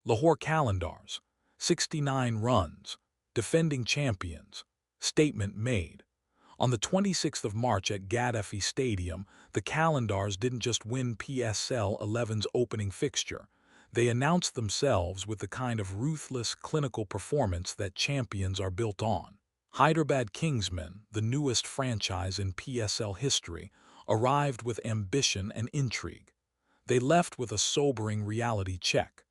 Lahore Qalandars, 69 runs, defending champions. Statement made. On the 26th of March at Gaddafi Stadium, the Qalandars didn't just win PSL 11's opening fixture. They announced themselves with the kind of ruthless, clinical performance that champions are built on. Hyderabad Kingsmen, the newest franchise in PSL history, arrived with ambition and intrigue. They left with a sobering reality check.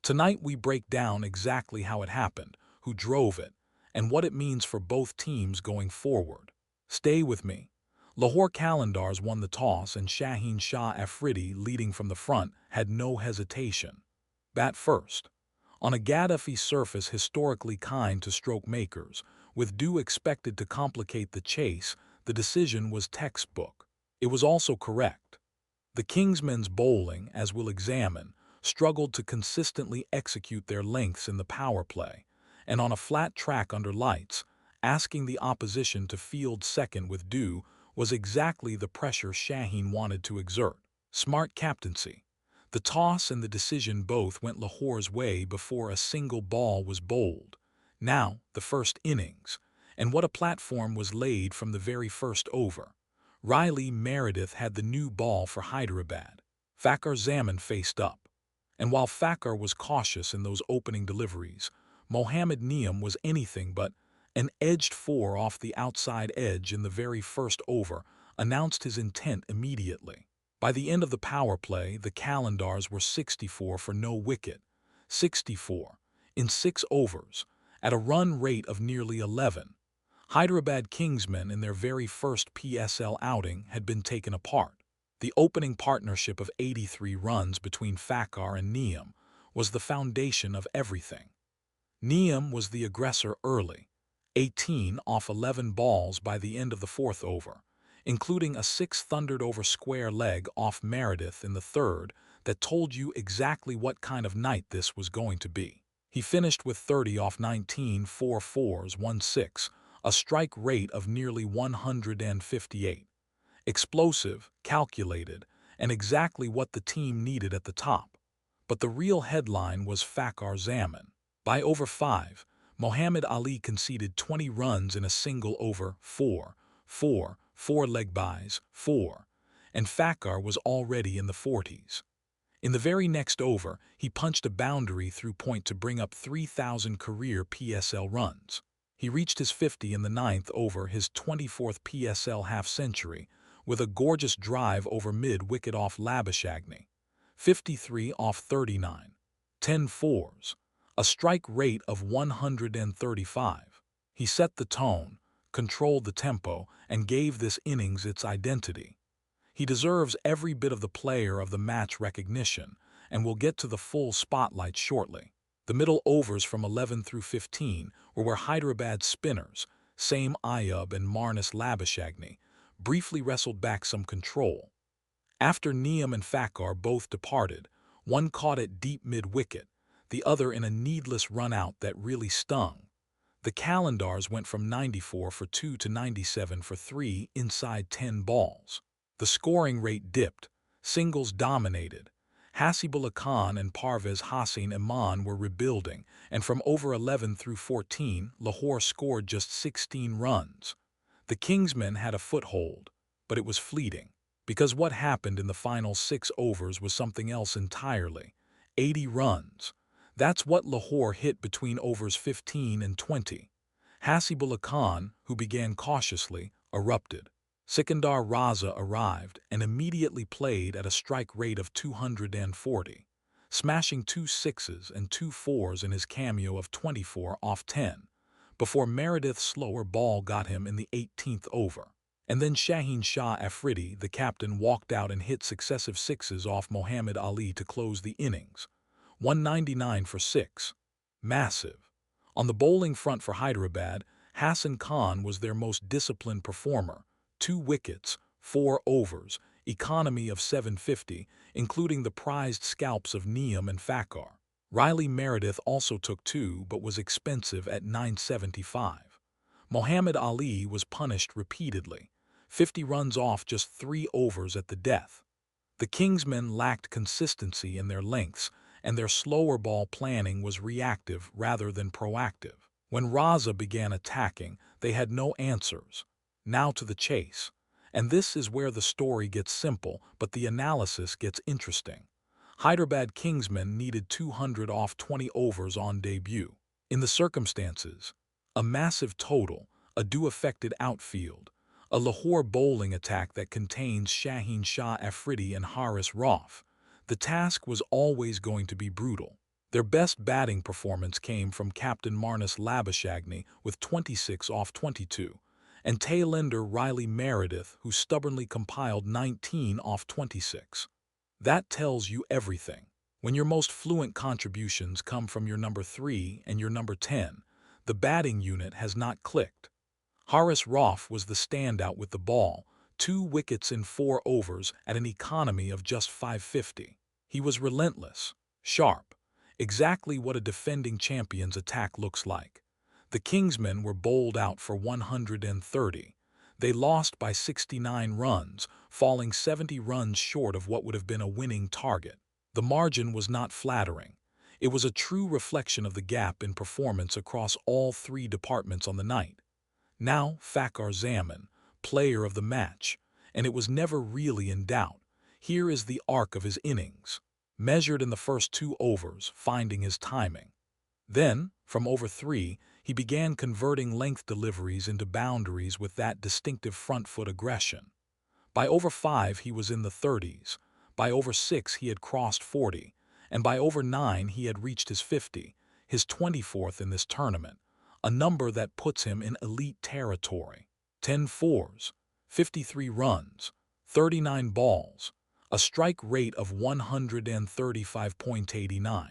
Tonight we break down exactly how it happened, who drove it, and what it means for both teams going forward. Stay with me. Lahore Qalandars won the toss and Shaheen Shah Afridi, leading from the front, had no hesitation. Bat first. On a Gaddafi surface historically kind to stroke makers, with dew expected to complicate the chase, the decision was textbook. It was also correct. The Kingsmen's bowling, as we'll examine, struggled to consistently execute their lengths in the power play, and on a flat track under lights, asking the opposition to field second with dew was exactly the pressure Shaheen wanted to exert. Smart captaincy. The toss and the decision both went Lahore's way before a single ball was bowled. Now, the first innings, and what a platform was laid from the very first over. Riley Meredith had the new ball for Hyderabad. Fakhar Zaman faced up. And while Fakhar was cautious in those opening deliveries, Mohammad Niyam was anything but. An edged four off the outside edge in the very first over announced his intent immediately. By the end of the power play, the Qalandars were 64 for no wicket, 64, in 6 overs, at a run rate of nearly 11. Hyderabad Kingsmen in their very first PSL outing had been taken apart. The opening partnership of 83 runs between Fakhar and Niyam was the foundation of everything. Niyam was the aggressor early, 18 off 11 balls by the end of the 4th over, including a 6 thundered over square leg off Meredith in the 3rd that told you exactly what kind of night this was going to be. He finished with 30 off 19 4-4s 1-6, a strike rate of nearly 158. Explosive, calculated, and exactly what the team needed at the top. But the real headline was Fakhar Zaman. By over 5, Mohammad Ali conceded 20 runs in a single over, 4 leg byes, 4, and Fakhar was already in the 40s. In the very next over, he punched a boundary through point to bring up 3,000 career PSL runs. He reached his 50 in the 9th over, his 24th PSL half-century, with a gorgeous drive over mid-wicket off Labuschagne. 53 off 39, 10 fours. A strike rate of 135. He set the tone, controlled the tempo, and gave this innings its identity. He deserves every bit of the player of the match recognition, and we'll get to the full spotlight shortly. The middle overs from 11 through 15 were where Hyderabad's spinners, Same Ayub and Marnus Labuschagne, briefly wrestled back some control. After Niyam and Fakhar both departed, one caught it deep mid-wicket, the other in a needless run-out that really stung. The Qalandars went from 94 for 2 to 97 for 3 inside 10 balls. The scoring rate dipped, singles dominated. Haseebullah Khan and Parvez Hassan Iman were rebuilding, and from over 11 through 14, Lahore scored just 16 runs. The Kingsmen had a foothold, but it was fleeting, because what happened in the final 6 overs was something else entirely. 80 runs. That's what Lahore hit between overs 15 and 20. Haseebullah Khan, who began cautiously, erupted. Sikandar Raza arrived and immediately played at a strike rate of 240, smashing 2 6s and 2 4s in his cameo of 24 off 10, before Meredith's slower ball got him in the 18th over. And then Shaheen Shah Afridi, the captain, walked out and hit successive 6s off Mohammad Ali to close the innings. 199 for 6. Massive. On the bowling front for Hyderabad, Hassan Khan was their most disciplined performer. 2 wickets, 4 overs, economy of 750, including the prized scalps of Niyam and Fakhar. Riley Meredith also took 2 but was expensive at 975. Mohammad Ali was punished repeatedly, 50 runs off just 3 overs at the death. The Kingsmen lacked consistency in their lengths, and their slower ball planning was reactive rather than proactive. When Raza began attacking, they had no answers. Now to the chase. And this is where the story gets simple, but the analysis gets interesting. Hyderabad Kingsmen needed 200 off 20 overs on debut. In the circumstances, a massive total, a due-affected outfield, a Lahore bowling attack that contains Shaheen Shah Afridi and Haris Rauf, the task was always going to be brutal. Their best batting performance came from Captain Marnus Labuschagne with 26 off 22, and tailender Riley Meredith, who stubbornly compiled 19 off 26. That tells you everything. When your most fluent contributions come from your number 3 and your number 10, the batting unit has not clicked. Haris Rauf was the standout with the ball, 2 wickets in 4 overs at an economy of just 550. He was relentless, sharp, exactly what a defending champion's attack looks like. The Kingsmen were bowled out for 130. They lost by 69 runs, falling 70 runs short of what would have been a winning target. The margin was not flattering. It was a true reflection of the gap in performance across all 3 departments on the night. Now Fakhar Zaman, player of the match, and it was never really in doubt. Here is the arc of his innings. Measured in the first 2 overs, finding his timing. Then, from over 3, he began converting length deliveries into boundaries with that distinctive front foot aggression. By over 5 he was in the 30s, by over 6 he had crossed 40, and by over 9 he had reached his 50, his 24th in this tournament, a number that puts him in elite territory. 10 fours, 53 runs, 39 balls, a strike rate of 135.89.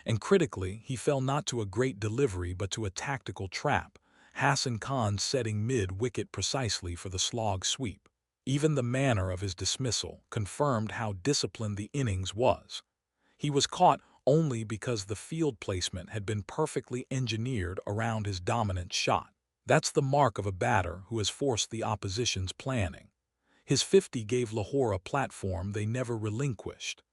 And critically, he fell not to a great delivery but to a tactical trap, Hasan Khan setting mid-wicket precisely for the slog sweep. Even the manner of his dismissal confirmed how disciplined the innings was. He was caught only because the field placement had been perfectly engineered around his dominant shot. That's the mark of a batter who has forced the opposition's planning. His 50 gave Lahore a platform they never relinquished.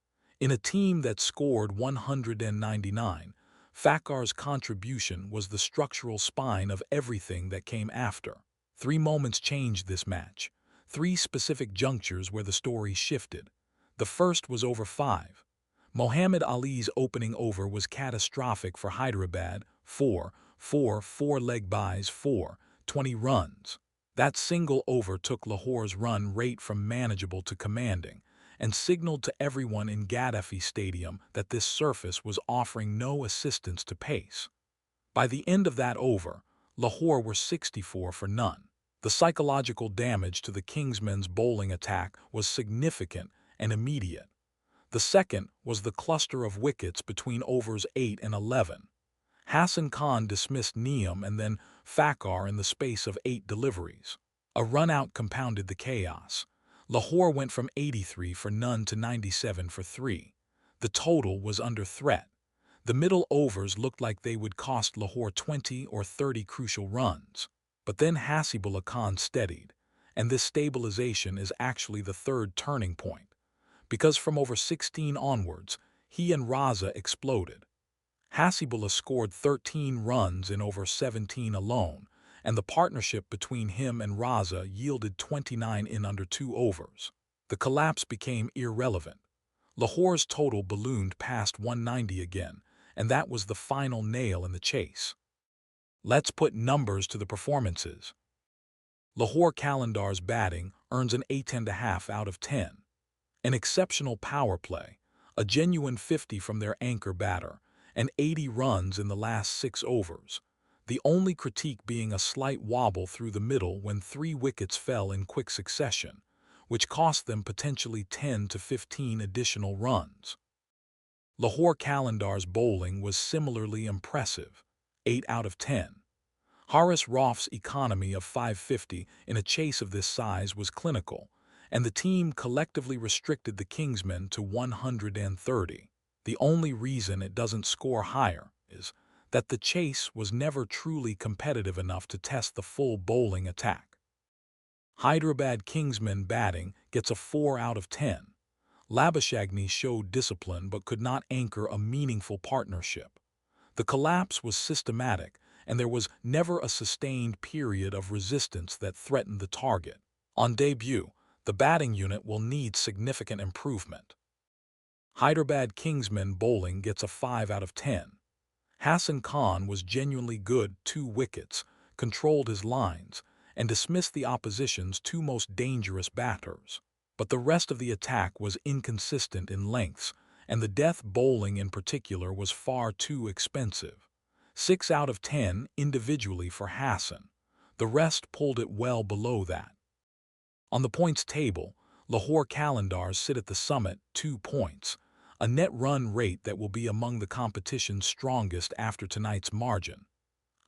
In a team that scored 199, Fakhar's contribution was the structural spine of everything that came after. 3 moments changed this match, 3 specific junctures where the story shifted. The first was over 5. Mohammad Ali's opening over was catastrophic for Hyderabad, 4 leg buys, 20 runs. That single over took Lahore's run rate from manageable to commanding, and signaled to everyone in Gaddafi Stadium that this surface was offering no assistance to pace. By the end of that over, Lahore were 64 for none. The psychological damage to the Kingsmen's bowling attack was significant and immediate. The second was the cluster of wickets between overs 8 and 11. Hasan Khan dismissed Neom and then Fakhar in the space of 8 deliveries. A run-out compounded the chaos. Lahore went from 83 for none to 97 for 3. The total was under threat. The middle overs looked like they would cost Lahore 20 or 30 crucial runs. But then Haseebullah Khan steadied, and this stabilization is actually the third turning point, because from over 16 onwards, he and Raza exploded. Haseebullah scored 13 runs in over 17 alone, and the partnership between him and Raza yielded 29 in under 2 overs. The collapse became irrelevant. Lahore's total ballooned past 190 again, and that was the final nail in the chase. Let's put numbers to the performances. Lahore Qalandars batting earns an 8.5 out of 10. An exceptional power play, a genuine 50 from their anchor batter, and 80 runs in the last 6 overs. The only critique being a slight wobble through the middle when 3 wickets fell in quick succession, which cost them potentially 10 to 15 additional runs. Lahore Qalandars bowling was similarly impressive, 8 out of 10. Haris Rauf's economy of 550 in a chase of this size was clinical, and the team collectively restricted the Kingsmen to 130. The only reason it doesn't score higher is that the chase was never truly competitive enough to test the full bowling attack. Hyderabad Kingsmen batting gets a 4 out of 10. Labuschagne showed discipline but could not anchor a meaningful partnership. The collapse was systematic, and there was never a sustained period of resistance that threatened the target. On debut, the batting unit will need significant improvement. Hyderabad Kingsmen bowling gets a 5 out of 10. Hassan Khan was genuinely good, 2 wickets, controlled his lines, and dismissed the opposition's 2 most dangerous batters. But the rest of the attack was inconsistent in lengths, and the death bowling in particular was far too expensive. 6 out of 10 individually for Hassan. The rest pulled it well below that. On the points table, Lahore Qalandars sit at the summit, 2 points, a net run rate that will be among the competition's strongest after tonight's margin.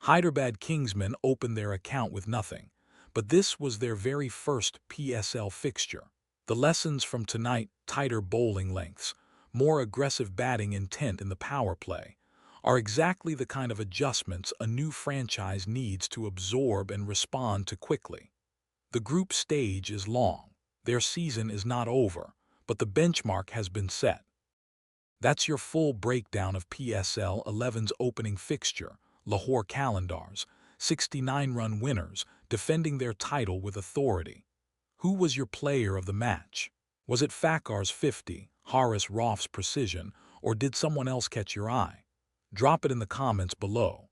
Hyderabad Kingsmen opened their account with nothing, but this was their very first PSL fixture. The lessons from tonight, tighter bowling lengths, more aggressive batting intent in the power play, are exactly the kind of adjustments a new franchise needs to absorb and respond to quickly. The group stage is long. Their season is not over, but the benchmark has been set. That's your full breakdown of PSL 11's opening fixture, Lahore Qalandars, 69-run winners, defending their title with authority. Who was your player of the match? Was it Fakhar's 50, Haris Rauf's precision, or did someone else catch your eye? Drop it in the comments below.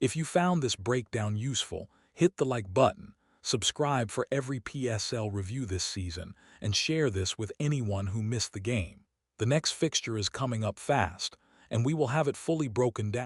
If you found this breakdown useful, hit the like button, subscribe for every PSL review this season, and share this with anyone who missed the game. The next fixture is coming up fast, and we will have it fully broken down.